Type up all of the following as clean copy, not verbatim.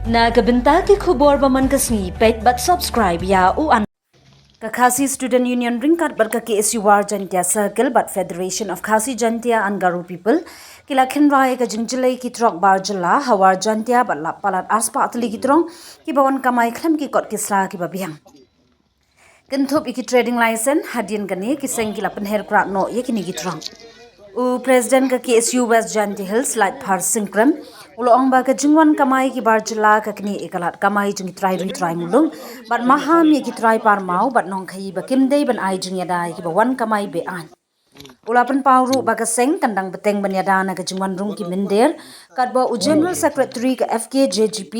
Nagabenta ki khubor baman kasni pet but subscribe ya u an Khasi Student Union ringkat berka KSU War Jantia Circle but Federation of Khasi Jantia and Garo people kila khenrai ka jingjilai ki trok barjala hawar jantia but lap palat aspa atli ki trong ki bawan kamai khlam ki kot kisla ki babiang Kentup iki trading license hadien kani ki seng kila penher krak no ye kini ki trong U President ka KSU West Janti Hills Light Par Singkram ulo ong ba ka jingwan kamai ki barjala ka kini ekalat kamai jing try mulung but maham ye ki try par mau but nong khai ba kim dei ban ai jing yada ki ba wan kamai be an ulapan pawru ba ka seng kandang beteng ban yada na ka jingwan rung ki minder kat ba u General Secretary ka FKJGP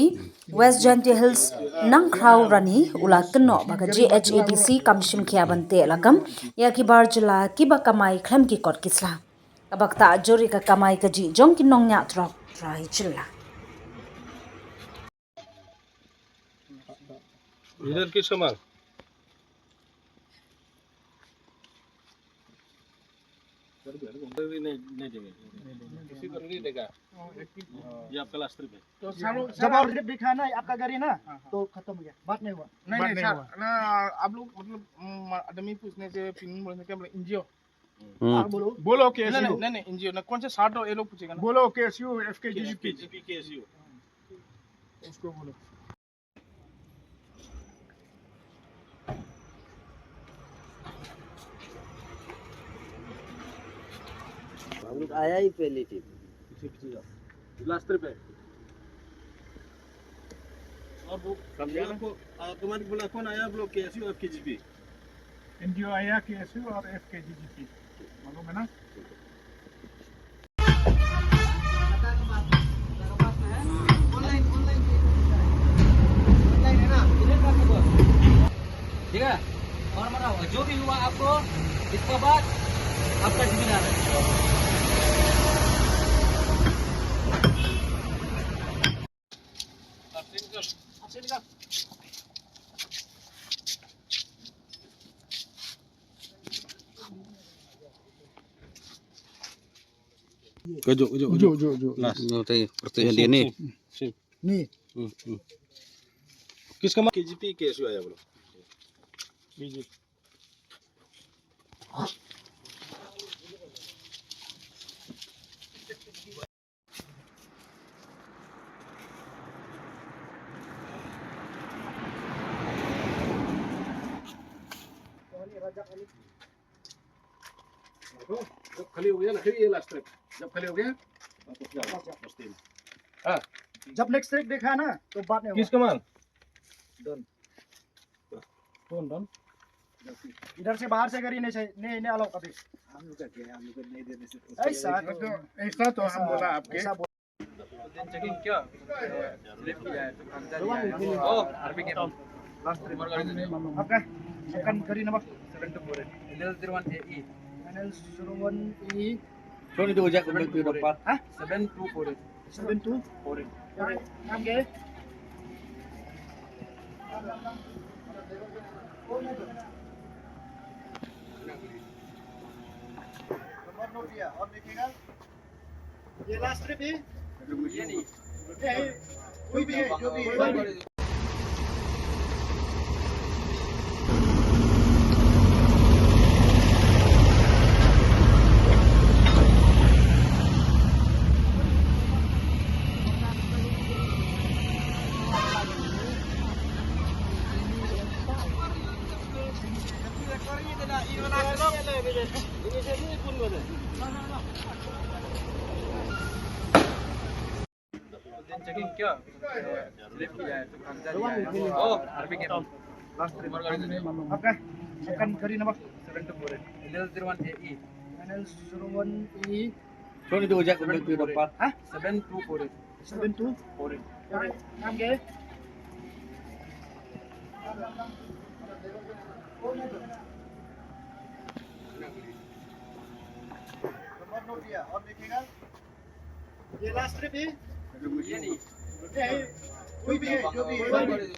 West Janti Hills nang kraw rani ula kenno ba ka GHADC kamshim khia bante lakam ya ki barjala ki ba kamai khlam ki kot kisla Abakta jori ka kamai ka ji jong ki nong nya trok try chilla इधर किस सामान नहीं देंगे किसी को नहीं देगा ये आपका लास्ट ट्रिप है तो जब और ट्रिप दिखा ना आपका गाड़ी ना तो खत्म हो गया बात नहीं हुआ नहीं सर ना आप लोग मतलब आदमी पूछने से फिल्म बोलने क्या एनजीओ बोलो के नहीं एनजीओ ना कौन से साठ ये लोग पूछेगा ना बोलो केएसयू एफकेजीपी केएसयू उसको बोलो हम लोग आया ही पहली थी लास्ट ट्रिप है और वो आपको तुम्हारे बोला कौन आया आप लोग केएसयू एफकेजीपी एनजीओ आया केएसयू और एफकेजीपी मालूम है ना ठीक है और बताओ जो भी हुआ आपको इसके बाद आपका जिम्मेदार है जो pertanyaan ini nih किसका केजीपी केएसयू आया बोलो बीजेपी जब खाली हो गया ना फिर ये लास्ट ट्रिप जब खाली हो गया हाँ जब नेक्स्ट ट्रिप देखा ना तो बात नहीं किस कमान डन कौन डन इधर से बाहर से करी नहीं अलाउ कभी हम लोग नहीं देने से ऐसा तो हम बोला आपके चेकिंग क्या स्लिप किया है तो अंदर ओ आरपी के लास्ट ट्रिप आपका सेकंड करी नंबर 724 L01AE NL01E so itu ojek untuk di depan 7248 7248 नाम क्या है नंबर नोट किया और देखिएगा ये लास्ट ट्रिप है ये नहीं कोई भी है जो भी है चेकिंग क्या स्लिप किया है तो अंदर ओ आरपी के लास्ट ट्रिप आपका सेकंड करी नंबर 724 L01AE NL01E so itu ojek untuk di depan 7248 7248 नाम क्या है नंबर नोट किया और देखिएगा ये लास्ट ट्रिप है ये नहीं कोई भी है जो भी है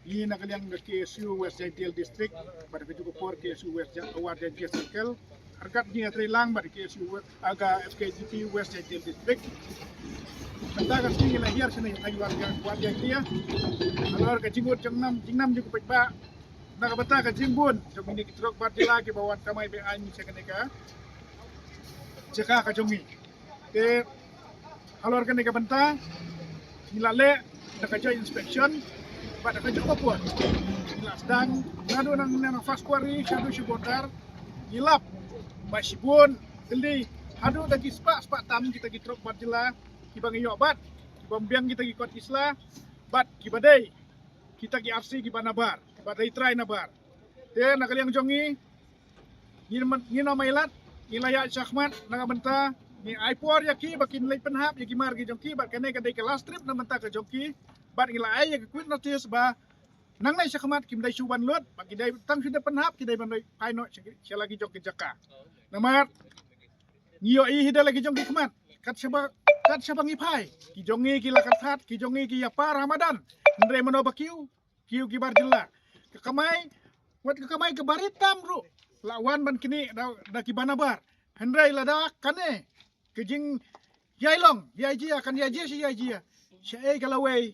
Ini nakaliang KSU West Jantiel District pada ketua KSU West Jantiel Circle harkatnya Trilang bari KSU aga FKGP West Jatil District. Bentakan sini lahir sini lagi warga dia. Alor ke Jingut Jingnam juga pekba. Nak benta ke Jingbun, jom ini kita rok bati lagi bawa kamai be ani sekeneka. Jeka ke jongi. Ke alor ke neka benta. Nilale nak kerja inspection pada kerja apa? Jelas dan ngadu nang fast quarry syadu syubotar gilap masibun teli hadu dagi spak tam kita gitrok badila kibang iyo bat kibambiang kita gikot isla bat kibadai kita gi RC kibanabar badai try nabar te nakaliang jongi ni namailat ilaya syahmat nagabenta ni aipor yaki bakin lay penhap yaki margi jongki bat kane kadai ke last trip namenta ke jongki bat ila ay yaki quit notice ba nang nay syahmat kim dai suban lot bagi dai tang sudah penhap kidai bandai kaino sia lagi jongki jaka namat ngiyo i hida lagi jongki kemat kat syaba ngipai ki jongi ki lakat ki jongi ki apa Ramadan ndre mano bakiu kiu ki barjela ke kamai wat ke kamai ke baritam bro lawan ban kini da ki banabar hendrai lada kane kejing yailong yaji akan yaji si yaji syai kalawai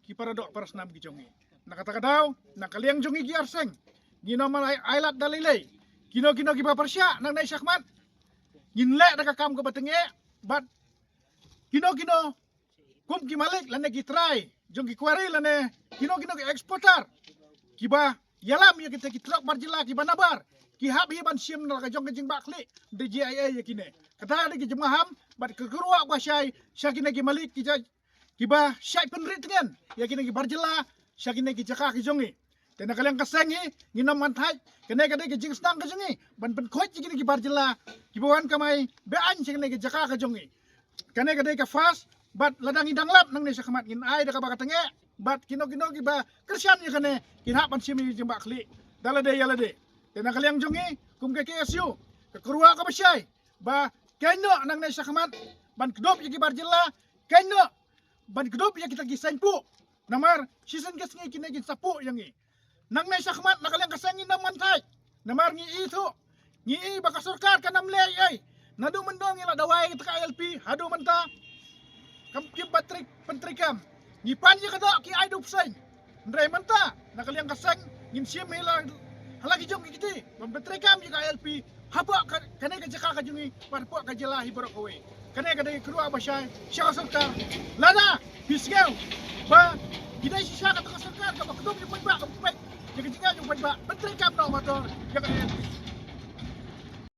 ki para dok para senam ki jongi nakata kadau nakaliang jongi ki arseng gino malai ailat dalilai kino ki paparsya nang nai syakmat ginle da kam ke batenge bat kino kum ki malik lane ki try jongi kwari lane kino ki eksporter kiba yalam ya kita ki truk barjila ki banabar ki hab hiban sim nal ka jong kejing bakli de GIA ya kine kata de ki jemaham bat ke keruak ba syai syakine ki malik ki ba syai penrit dengan ya kine ki barjila syakine ki jaka ki jongi tena kalian kasengi nginam mantai kene kade ki jing stang ka jongi ban pen khoj kine ki barjila ki bawan kamai bean syakine ki jaka ka jongi kene kade ka fast bat ladang idang lap nang ne syakmat ngin ai da ka bakatenge bat kino ki ba kersian ya kene kin hab ban sim jing bakli dalade yalade tena kaliang jongi kum ke KSU ke kerua ka basyai ba keno nang nai syakmat ban kedop yaki barjela keno ban kedop ya kita gisenpu namar season kes ngi kine gin sapu yangi nang nai syakmat nak kaliang kasangi naman tai namar ngi itu ngi baka sarkar kanam le ai nadu mendong ila dawai kita LP hadu menta kam kim patrik pentrikam ngi panji kada ki ai dup sen ndrai menta nak kaliang kasang ngin sim hila halagi jom kiti membetrikam juga LP haba kane ka jaka ka jungi parpo ka jela hiborok kowe kane ka dai kerua basai syaka sarkar lana bisgau ba gidai syaka ka sarkar ka bakdom ni pagba ka pagba jaga jinga yung pagba betrikam na motor jaga